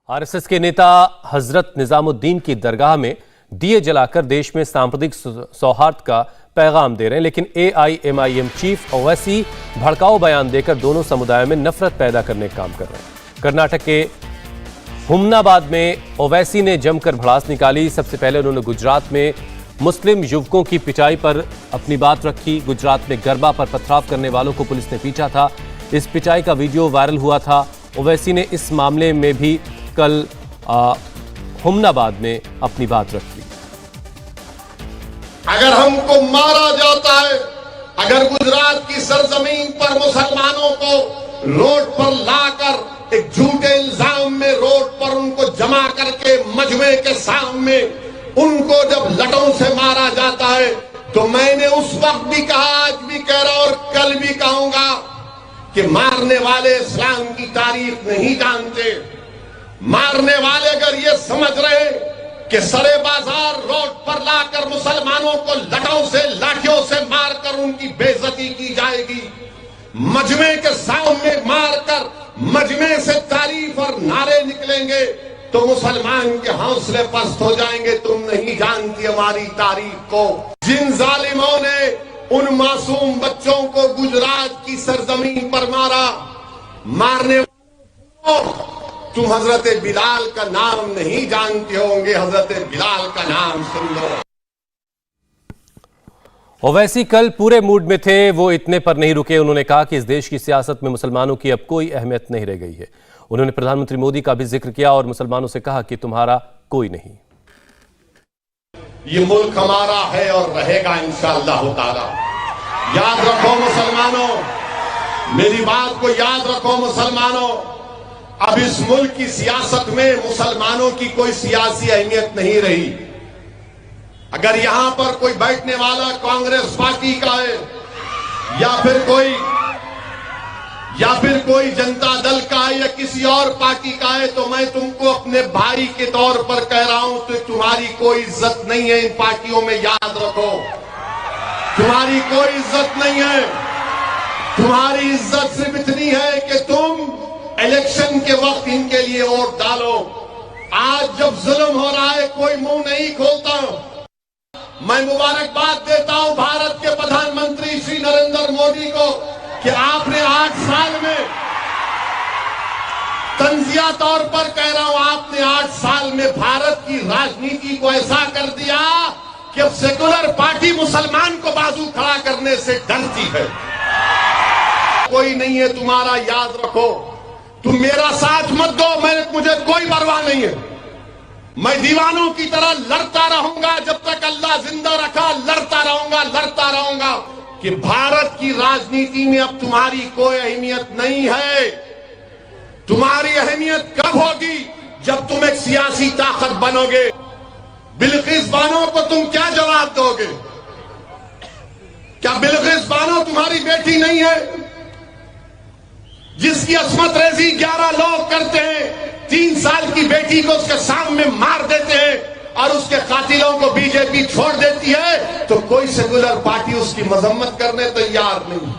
RSS के नेता हजरत निजामुद्दीन की दरगाह में दिए जलाकर देश में सांप्रदायिक सौहार्द का पैगाम दे रहे हैं, लेकिन एआईएमआईएम चीफ ओवैसी भड़काऊ बयान देकर दोनों समुदायों में नफरत पैदा करने का काम कर रहे हैं। कर्नाटक के हुमनाबाद में ओवैसी ने जमकर भड़ास निकाली। सबसे पहले उन्होंने गुजरात में मुस्लिम युवकों की पिटाई पर अपनी बात रखी। गुजरात में गरबा पर पथराव करने वालों को पुलिस ने पीटा था। इस पिटाई का वीडियो वायरल हुआ था। ओवैसी ने इस मामले में भी कल हुमनाबाद में अपनी बात रखी। अगर हमको मारा जाता है, अगर गुजरात की सरजमीन पर मुसलमानों को रोड पर लाकर एक झूठे इल्जाम में रोड पर उनको जमा करके मजमे के सामने उनको जब लटों से मारा जाता है, तो मैंने उस वक्त भी कहा, आज भी कह रहा और कल भी कहूंगा कि मारने वाले इस्लाम की तारीफ नहीं जानते। मारने वाले अगर ये समझ रहे कि सरे बाजार रोड पर लाकर मुसलमानों को लटों से लाठियों से मारकर उनकी बेइज्जती की जाएगी, मजमे के सामने मारकर मजमे से तारीफ और नारे निकलेंगे, तो मुसलमान के हौसले पस्त हो जाएंगे। तुम नहीं जानती हमारी तारीफ को। जिन जालिमों ने उन मासूम बच्चों को गुजरात की सरजमीन पर मारा, मारने तुम हजरत बिलाल का नाम नहीं जानते होंगे। हजरत बिलाल का नाम सुन लो। ओवैसी कल पूरे मूड में थे, वो इतने पर नहीं रुके। उन्होंने कहा कि इस देश की सियासत में मुसलमानों की अब कोई अहमियत नहीं रह गई है। उन्होंने प्रधानमंत्री मोदी का भी जिक्र किया और मुसलमानों से कहा कि तुम्हारा कोई नहीं। ये मुल्क हमारा है और रहेगा इंशाअल्लाह ताला। याद रखो मुसलमानों, मेरी बात को याद रखो मुसलमानों। अब इस मुल्क की सियासत में मुसलमानों की कोई सियासी अहमियत नहीं रही। अगर यहां पर कोई बैठने वाला कांग्रेस पार्टी का है या फिर कोई जनता दल का है या किसी और पार्टी का है, तो मैं तुमको अपने भाई के तौर पर कह रहा हूं, तो तुम्हारी कोई इज्जत नहीं है इन पार्टियों में। याद रखो, तुम्हारी कोई इज्जत नहीं है। तुम्हारी इज्जत सिर्फ इतनी है कि तुम इलेक्शन के वक्त इनके लिए वोट डालो। आज जब जुल्म हो रहा है, कोई मुंह नहीं खोलता। मैं मुबारकबाद देता हूं भारत के प्रधानमंत्री श्री नरेंद्र मोदी को कि आपने 8 साल में, तंजिया तौर पर कह रहा हूं, आपने 8 साल में भारत की राजनीति को ऐसा कर दिया कि अब सेकुलर पार्टी मुसलमान को बाजू खड़ा करने से डरती है। कोई नहीं है तुम्हारा, याद रखो। तुम मेरा साथ मत दो, मुझे कोई परवाह नहीं है। मैं दीवानों की तरह लड़ता रहूंगा जब तक अल्लाह जिंदा रखा। लड़ता रहूंगा कि भारत की राजनीति में अब तुम्हारी कोई अहमियत नहीं है। तुम्हारी अहमियत कब होगी? जब तुम एक सियासी ताकत बनोगे। बिल्किस बानो को तुम क्या जवाब दोगे? क्या बिल्किस बानो तुम्हारी बेटी नहीं है, जिसकी अस्मत रेजी 11 लोग करते हैं? 3 साल की बेटी को उसके सामने मार देते हैं और उसके कातिलों को बीजेपी छोड़ देती है, तो कोई सेकुलर पार्टी उसकी मजम्मत करने तैयार नहीं।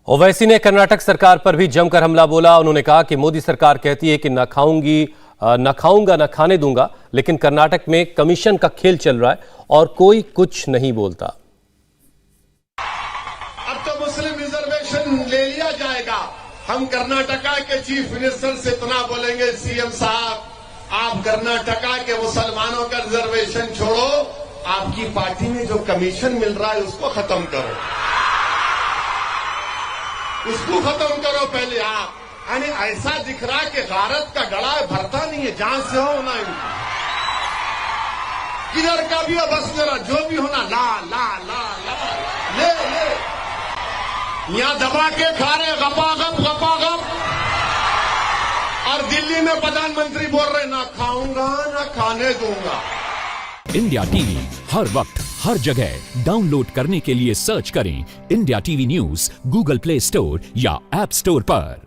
ओवैसी ने कर्नाटक सरकार पर भी जमकर हमला बोला। उन्होंने कहा कि मोदी सरकार कहती है कि न खाऊंगा न खाने दूंगा, लेकिन कर्नाटक में कमीशन का खेल चल रहा है और कोई कुछ नहीं बोलता। अब तो मुस्लिम रिजर्वेशन ले लिया जाएगा। हम कर्नाटका के चीफ मिनिस्टर से इतना बोलेंगे, सीएम साहब, आप कर्नाटका के मुसलमानों का रिजर्वेशन छोड़ो, आपकी पार्टी में जो कमीशन मिल रहा है उसको खत्म करो, उसको खत्म करो पहले आप। यानी ऐसा दिख रहा है कि गारत का गड़ा भरता नहीं है, जहां से हो ना किधर का भी हो, बस मेरा जो भी होना ला ला ला ला ले यहां दबा के खा रहे गपागप और दिल्ली में प्रधानमंत्री बोल रहे ना खाऊंगा ना खाने दूंगा। इंडिया टीवी हर वक्त हर जगह डाउनलोड करने के लिए सर्च करें India TV news Google play store या ऐप स्टोर पर।